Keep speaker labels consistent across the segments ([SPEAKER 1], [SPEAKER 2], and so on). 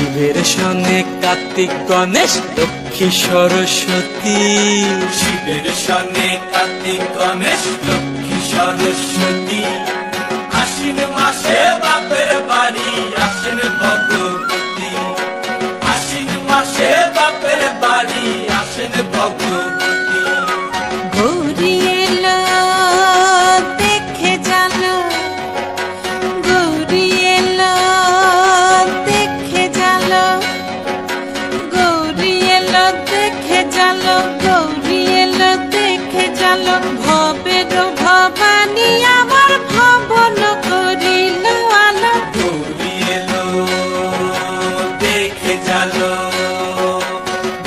[SPEAKER 1] শিবের সনে কার্তিক গণেশ লক্ষ্মী সরস্বতী,
[SPEAKER 2] শিবের সনে কার্তিক গণেশ লক্ষ্মী সরস্বতী। আশ্বিন মাসে বাপের বাড়ি আসেন ভগবতী, আশ্বিন মাসে বাপের বাড়ি আসেন ভগবতী।
[SPEAKER 3] গৌরী এলো দেখে জানো, গৌরী এলো দেখে জানো, গৌরী এলো দেখে জানো, গৌরী এলো দেখে জানো। ভবের ভবানী আমার ভবন করিল আলো।
[SPEAKER 2] গৌরী এলো দেখে জালো,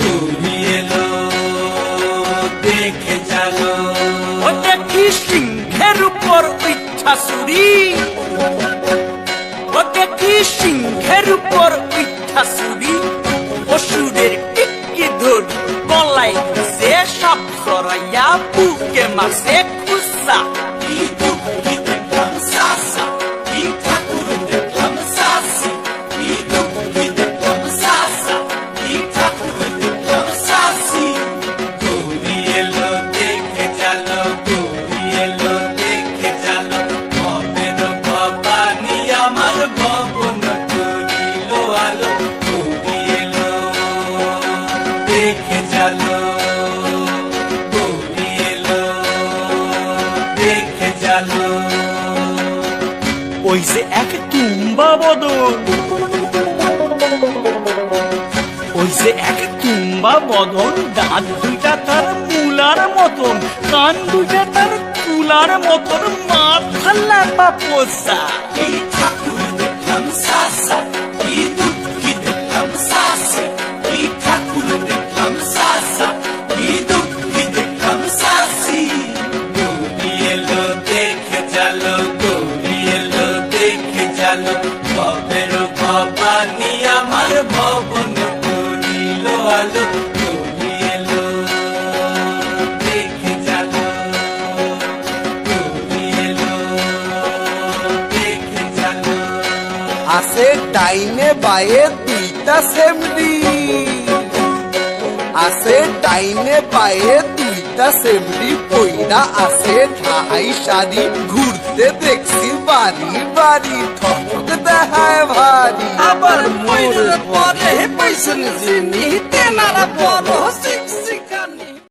[SPEAKER 2] গৌরী এলো দেখে জালো।
[SPEAKER 4] ও দেখি সিংহের উপর ইচ্ছাসুরি, ও দেখি সিংহের উপর ইচ্ছাসুরি। অসুরের টিকি ধরি গলায় সে সব সরাইয়া বুকে মাসে খুসা।
[SPEAKER 2] কি দুঃখী দেখলাম সাসা, কি ঠাকুর দেখলাম সাসি, কি দুঃখী দেখলাম সাসা, কি ঠাকুর দেখলাম সাসি। গৌরী এলো দেখে জালো, গৌরী এলো দেখে জালো। ভবের ভবানী আমার ভবন করিল আলো। গৌরী এলো দেখে জালো, গৌরী এলো দেখে জালো।
[SPEAKER 4] ওই যে এক তুম্বা বদন, ওই যে এক তুম্বা বদন। দাঁত দুইটা তার মূলার মতন, কান দুইটা তার তুলার মতন, মাথা ল্যাপা পোষা।
[SPEAKER 2] কি ঠাকুর দেখলাম সাসা, কি দুঃখী দেখলাম সাসি, কি ঠাকুর দেখলাম সাসা, কি দুঃখী দেখলাম সাসি। গৌরী এলো দেখে জালো, গৌরী এলো দেখে জালো। ভবের ভবানী আমার ভবন করিল আলো। গৌরী এলো দেখে জালো, গৌরী এলো দেখে জালো।
[SPEAKER 5] আছে ডাইনে বায়ে দুইটা সেমরি, আছে ডাইনে বায়ে দুইটা সেমরি। পইরা আছে ঠাহাই শাড়ি, ঘুরতে দেখছি বাড়ি বাড়ি, ঠক দেখায় ভারী।
[SPEAKER 4] আবার ময়ূরের পরে পয়সন যিনি তেনারা বড়